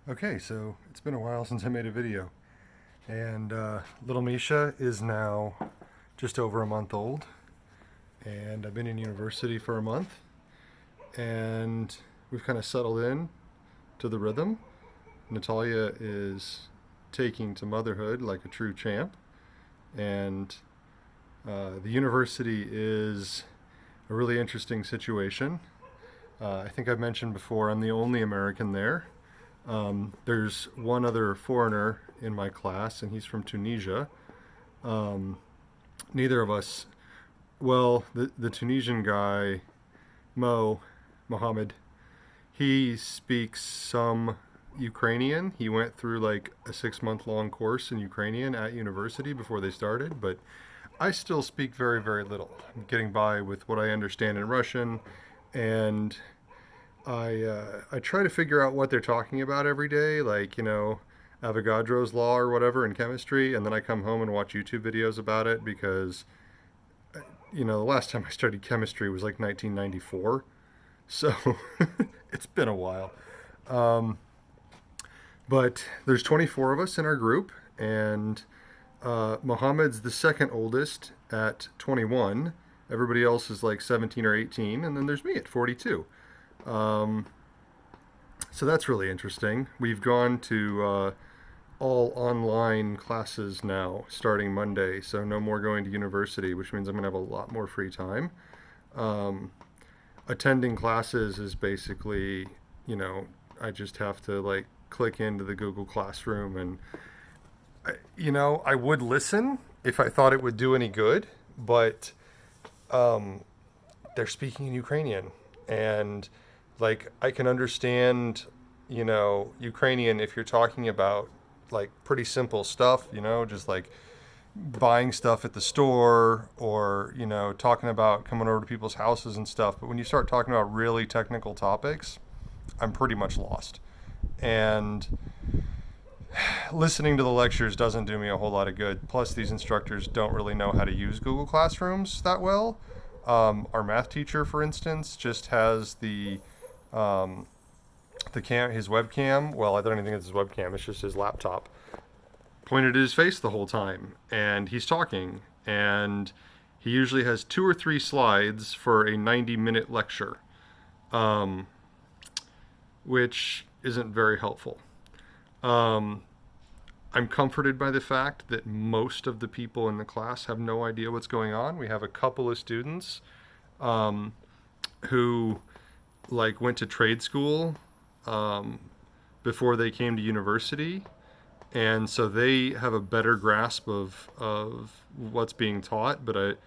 Okay, so it's been a while since I made a video, and little Misha is now just over a month old, and I've been in university for a month, and we've kind of settled in to the rhythm. Natalia is taking to motherhood like a true champ, and the university is a really interesting situation. I think I've mentioned before I'm the only American there. There's one other foreigner in my class, and he's from Tunisia. Um, Neither of us, well, the Tunisian guy, Mohammed, he speaks some Ukrainian. He went through like a 6 month long course in Ukrainian at university before they started, but I still speak very, very little. I'm getting by with what I understand in Russian, and I try to figure out what they're talking about every day, like Avogadro's law or whatever in chemistry, and then I come home and watch YouTube videos about it because the last time I studied chemistry was like 1994, so it's been a while. Um, but there's 24 of us in our group, and Mohammed's the second oldest at 21. Everybody else is like 17 or 18, and then there's me at 42. Um, so that's really interesting. We've gone to all online classes now starting Monday, so no more going to university, which means I'm going to have a lot more free time. Um, Attending classes is basically, you know, I just have to like click into the Google Classroom and, I would listen if I thought it would do any good, but um, they're speaking in Ukrainian. And like I can understand, Ukrainian if you're talking about like pretty simple stuff, just like buying stuff at the store or, talking about coming over to people's houses and stuff. But when you start talking about really technical topics, I'm pretty much lost. And listening to the lectures doesn't do me a whole lot of good. Plus, these instructors don't really know how to use Google Classrooms that well. Our math teacher, for instance, just has um, his webcam. Well, I don't even think it's his webcam. It's just his laptop pointed at his face the whole time, and he's talking. And he usually has two or three slides for a 90-minute lecture, um, which isn't very helpful. Um, I'm comforted by the fact that most of the people in the class have no idea what's going on. We have a couple of students um, who like went to trade school um, before they came to university, and so they have a better grasp of what's being taught. But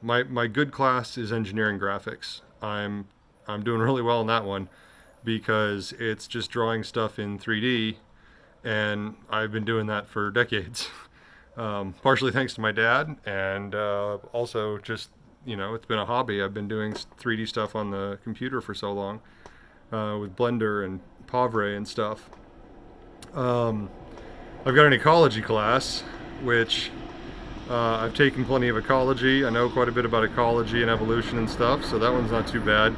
my good class is engineering graphics. I'm doing really well in that one because it's just drawing stuff in 3D, and I've been doing that for decades. Partially thanks to my dad, and also just it's been a hobby. I've been doing 3D stuff on the computer for so long with Blender and Pavre and stuff. Um, I've got an ecology class, which I've taken plenty of ecology. I know quite a bit about ecology and evolution and stuff, so that one's not too bad.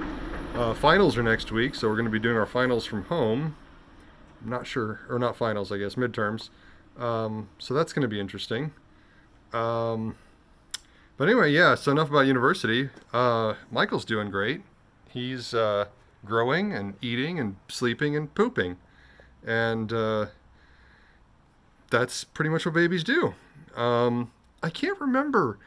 Finals are next week, so we're going to be doing our finals from home. I'm not sure, or not finals, I guess, midterms. So that's going to be interesting. Um, but anyway, yeah, so enough about university. Michael's doing great. He's growing and eating and sleeping and pooping. And that's pretty much what babies do. I can't remember.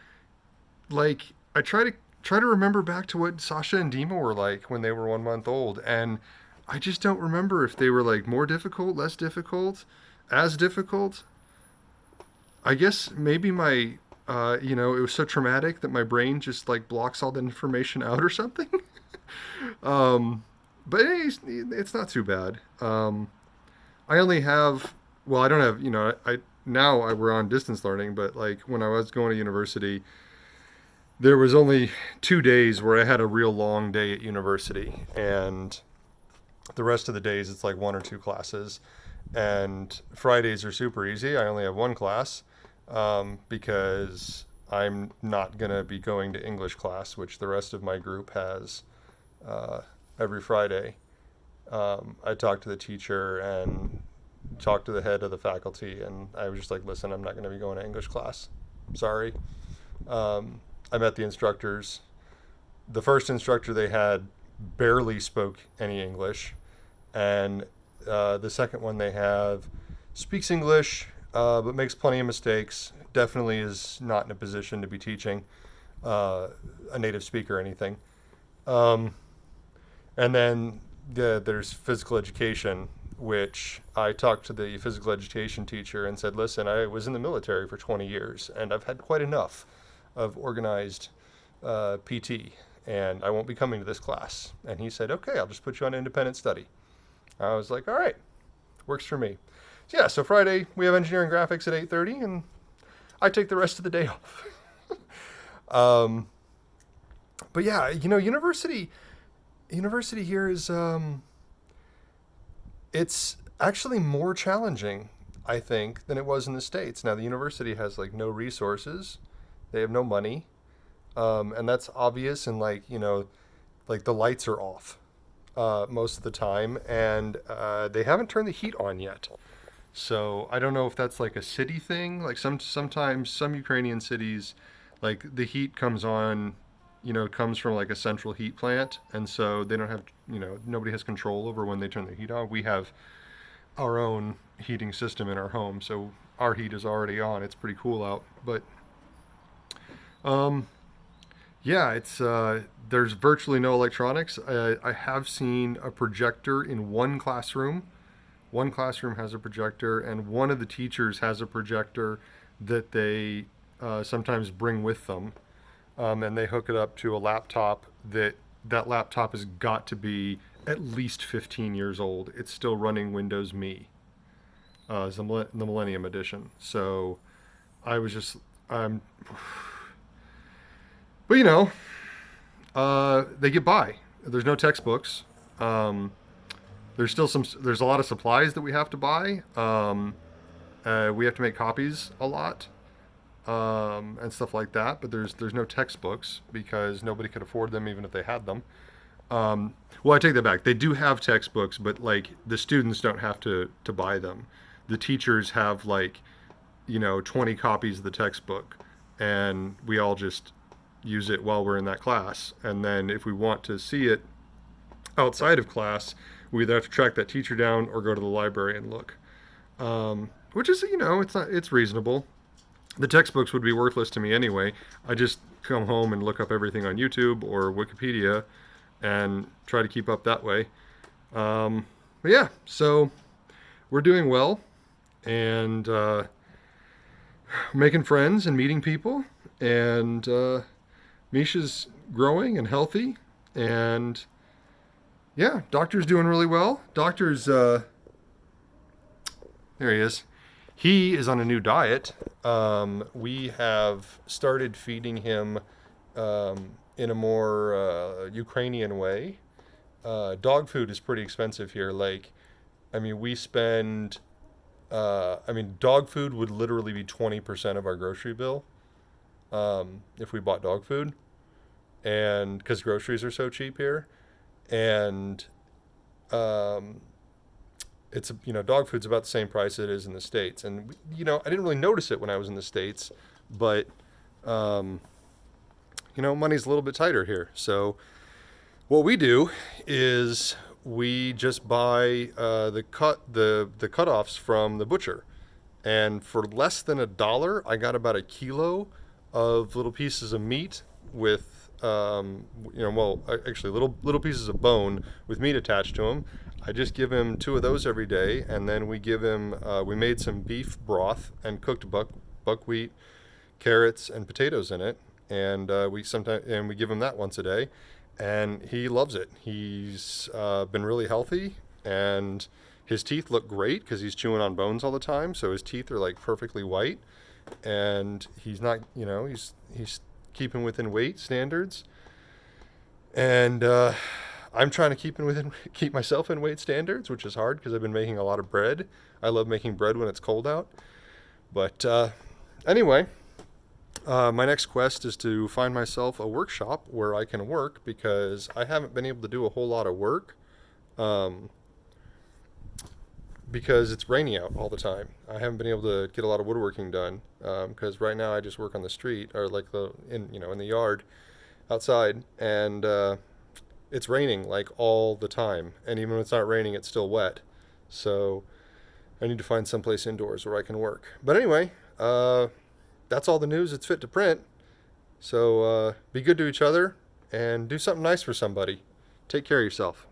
Like, I try to remember back to what Sasha and Dima were like when they were 1 month old, and I just don't remember if they were like more difficult, less difficult, as difficult. I guess maybe it was so traumatic that my brain just like blocks all the information out or something. um, but it's not too bad. I only have, well, I don't have, we're on distance learning, but like when I was going to university, there was only 2 days where I had a real long day at university, and the rest of the days it's like one or two classes. And Fridays are super easy. I only have one class because I'm not going to be going to English class, which the rest of my group has uh, every Friday. I talked to the teacher and talked to the head of the faculty, and I was just like, listen, I'm not going to be going to English class. Sorry. I met the instructors. The first instructor they had barely spoke any English, and the second one they have speaks English, but makes plenty of mistakes. Definitely is not in a position to be teaching a native speaker or anything. Um, and then there's physical education, which I talked to the physical education teacher and said, listen, I was in the military for 20 years and I've had quite enough of organized PT, and I won't be coming to this class. And he said, okay, I'll just put you on independent study. I was like, all right, works for me. So yeah, so Friday we have engineering graphics at 8:30, and I take the rest of the day off. um, but yeah, university here is it's actually more challenging, I think, than it was in the States. Now the university has like no resources, they have no money, and that's obvious. And like the lights are off most of the time, and they haven't turned the heat on yet. So I don't know if that's like a city thing. Like sometimes some Ukrainian cities, like the heat comes on, comes from like a central heat plant, and so they don't have, nobody has control over when they turn the heat on. We have our own heating system in our home, so our heat is already on. It's pretty cool out, but um, yeah, it's there's virtually no electronics. I have seen a projector in one classroom. One classroom has a projector, and one of the teachers has a projector that they sometimes bring with them, and they hook it up to a laptop. That laptop has got to be at least 15 years old. It's still running Windows Me, it's the Millennium Edition. So I was just, but they get by. There's no textbooks. There's a lot of supplies that we have to buy. We have to make copies a lot, and stuff like that. But there's no textbooks because nobody could afford them even if they had them. Well, I take that back. They do have textbooks, but like the students don't have to buy them. The teachers have like 20 copies of the textbook, and we all just use it while we're in that class. And then if we want to see it outside of class, we either have to track that teacher down or go to the library and look. Which is, it's reasonable. The textbooks would be worthless to me anyway. I just come home and look up everything on YouTube or Wikipedia and try to keep up that way. But yeah, so we're doing well, and making friends and meeting people, and Misha's growing and healthy, and yeah, doctor's doing really well. Doctor's there he is. He is on a new diet. We have started feeding him in a more Ukrainian way. Dog food is pretty expensive here. Like, I mean, we spend. Dog food would literally be 20% of our grocery bill if we bought dog food, and because groceries are so cheap here, and it's dog food's about the same price it is in the States. And I didn't really notice it when I was in the States, but money's a little bit tighter here. So what we do is we just buy the cutoffs from the butcher, and for less than $1, I got about a kilo of little pieces of meat with actually little pieces of bone with meat attached to them. I just give him 2 of those every day, and then we give him we made some beef broth and cooked buckwheat, carrots, and potatoes in it, and we give him that once a day, and he loves it. He's been really healthy, and his teeth look great because he's chewing on bones all the time, so his teeth are like perfectly white, and he's not, he's keeping within weight standards, and I'm trying to keep myself in weight standards, which is hard because I've been making a lot of bread. I love making bread when it's cold out, but anyway. My next quest is to find myself a workshop where I can work, because I haven't been able to do a whole lot of work Um, because it's rainy out all the time. I haven't been able to get a lot of woodworking done because right now I just work on the street or like in the yard outside, and it's raining like all the time. And even when it's not raining, it's still wet. So I need to find someplace indoors where I can work. But anyway, that's all the news that's fit to print. So be good to each other and do something nice for somebody. Take care of yourself.